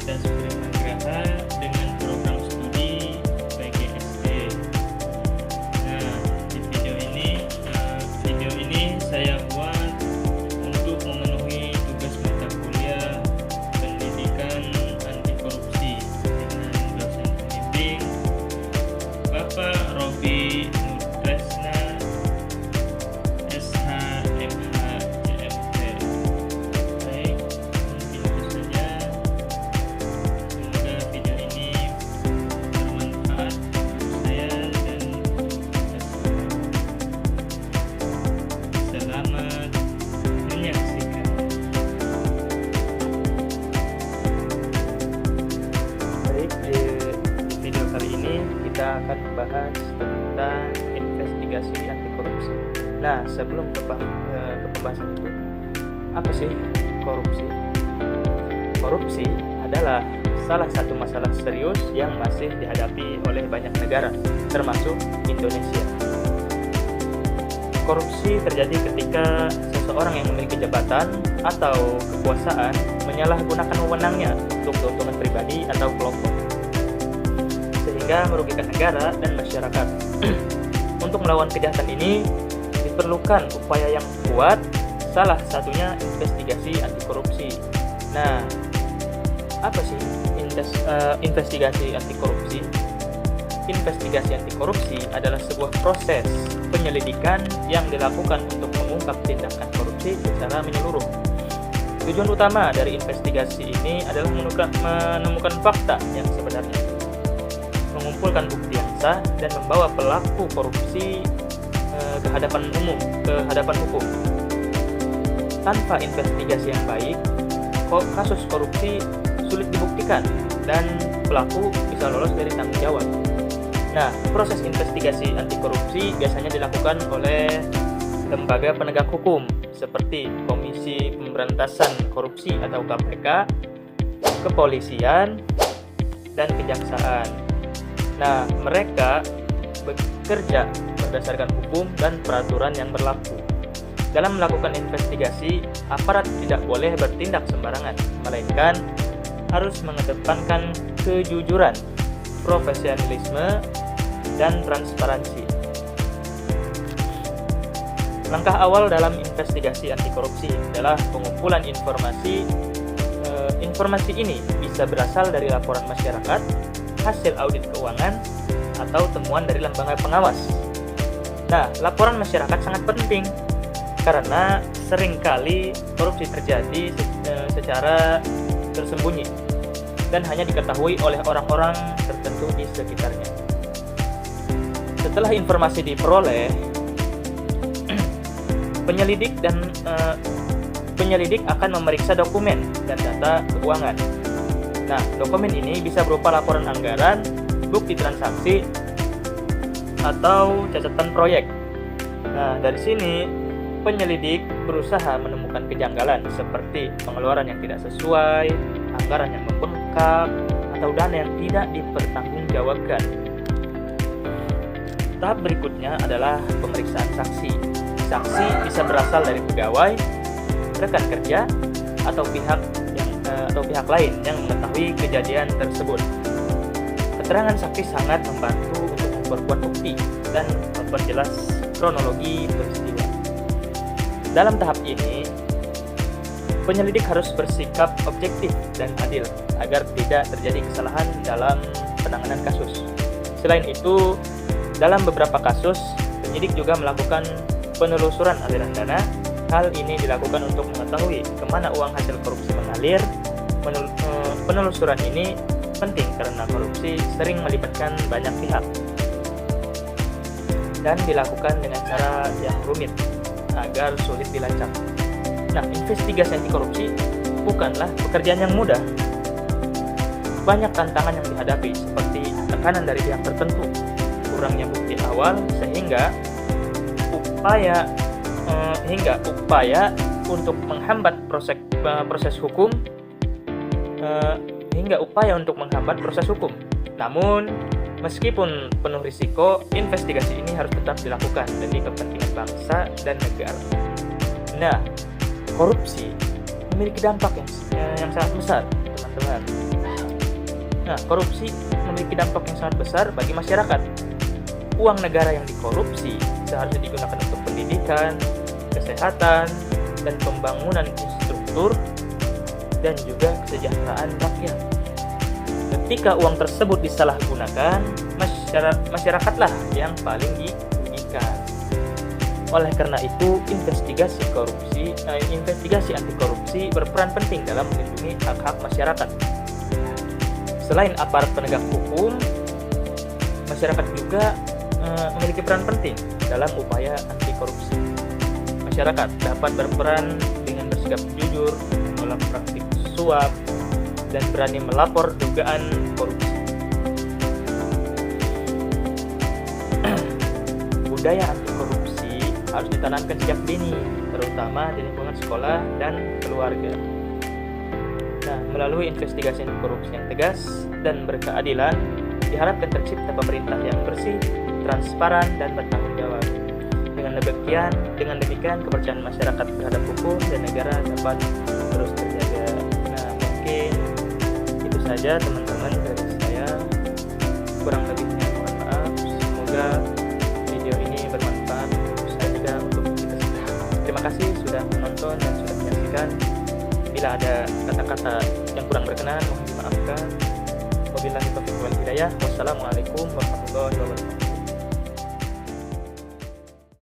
Universitas Prima dengan program studi PGSD. Nah, di video ini saya buat untuk memenuhi tugas mata kuliah pendidikan anti korupsi dengan dosen pembimbing Bapak Robi Nurtresna SHMH CMT. Baik, mungkin itu saja. Semoga video ini bermanfaat untuk saya dan kita semua. Selamat menyaksikan. Baik, di video kali ini kita akan membahas tentang investigasi anti korupsi. Nah, sebelum ke pembahasan itu, apa sih korupsi? Korupsi adalah salah satu masalah serius yang masih dihadapi oleh banyak negara, termasuk Indonesia. Korupsi terjadi ketika seseorang yang memiliki jabatan atau kekuasaan menyalahgunakan wewenangnya untuk keuntungan pribadi atau kelompok, sehingga merugikan negara dan masyarakat. Untuk melawan kejahatan ini diperlukan upaya yang kuat, salah satunya investigasi anti korupsi. Nah, apa sih investigasi anti korupsi? Investigasi anti korupsi adalah sebuah proses penyelidikan yang dilakukan untuk mengungkap tindakan korupsi secara menyeluruh. Tujuan utama dari investigasi ini adalah menemukan fakta yang sebenarnya, mengumpulkan bukti yang sah, dan membawa pelaku korupsi ke hadapan hukum. Tanpa investigasi yang baik, kasus korupsi sulit dibuktikan dan pelaku bisa lolos dari tanggung jawab. Nah, proses investigasi anti korupsi biasanya dilakukan oleh lembaga penegak hukum seperti Komisi Pemberantasan Korupsi atau KPK, kepolisian, dan kejaksaan. Nah, mereka bekerja berdasarkan hukum dan peraturan yang berlaku. Dalam melakukan investigasi, aparat tidak boleh bertindak sembarangan, melainkan harus mengedepankan kejujuran, profesionalisme, dan transparansi. Langkah awal dalam investigasi anti korupsi adalah pengumpulan informasi. Informasi ini bisa berasal dari laporan masyarakat, hasil audit keuangan, atau temuan dari lembaga pengawas. Nah, laporan masyarakat sangat penting karena seringkali korupsi terjadi secara tersembunyi dan hanya diketahui oleh orang-orang tertentu di sekitarnya. Setelah informasi diperoleh, penyelidik akan memeriksa dokumen dan data keuangan. Nah, dokumen ini bisa berupa laporan anggaran, bukti transaksi, atau catatan proyek. Nah, dari sini penyelidik berusaha menemukan kejanggalan seperti pengeluaran yang tidak sesuai, anggaran yang membengkak, atau dana yang tidak dipertanggungjawabkan. Tahap berikutnya adalah pemeriksaan saksi. Saksi bisa berasal dari pegawai, rekan kerja, atau pihak lain yang mengetahui kejadian tersebut. Keterangan saksi sangat membantu untuk memperkuat bukti dan memperjelas kronologi peristiwa. Dalam tahap ini, penyelidik harus bersikap objektif dan adil agar tidak terjadi kesalahan dalam penanganan kasus. Selain itu, dalam beberapa kasus, penyidik juga melakukan penelusuran aliran dana. Hal ini dilakukan untuk mengetahui kemana uang hasil korupsi mengalir. Penelusuran ini penting karena korupsi sering melibatkan banyak pihak dan dilakukan dengan cara yang rumit agar sulit dilacak. Nah, investigasi anti korupsi bukanlah pekerjaan yang mudah. Banyak tantangan yang dihadapi seperti tekanan dari pihak tertentu, kurangnya bukti awal, sehingga upaya untuk menghambat proses hukum. Namun, meskipun penuh risiko, investigasi ini harus tetap dilakukan demi kepentingan bangsa dan negara. Nah, korupsi memiliki dampak yang sangat besar, teman-teman. Nah, korupsi memiliki dampak yang sangat besar bagi masyarakat. Uang negara yang dikorupsi seharusnya digunakan untuk pendidikan, kesehatan, dan pembangunan infrastruktur, dan juga kesejahteraan rakyat. Ketika uang tersebut disalahgunakan, masyarakatlah yang paling dirugikan. Oleh karena itu, investigasi anti korupsi berperan penting dalam melindungi hak-hak masyarakat. Selain aparat penegak hukum, masyarakat juga memiliki peran penting dalam upaya anti korupsi. Masyarakat dapat berperan dengan bersikap jujur, menolak praktik suap, dan berani melapor dugaan korupsi. Budaya anti korupsi harus ditanamkan sejak dini, terutama di lingkungan sekolah dan keluarga. Nah, melalui investigasi anti korupsi yang tegas dan berkeadilan, diharapkan tercipta pemerintah yang bersih, transparan, dan bertanggung jawab. Dengan demikian kepercayaan masyarakat terhadap hukum dan negara dapat terus terjaga. Nah, mungkin itu saja teman-teman dari saya. Kurang lebihnya mohon maaf. Semoga video ini bermanfaat untuk saya juga untuk kita semua. Terima kasih sudah menonton dan sudah menyaksikan. Bila ada kata-kata yang kurang berkenan, mohon dimaafkan. Wabillahi taufiq wal hidayah. Wassalamualaikum warahmatullahi wabarakatuh.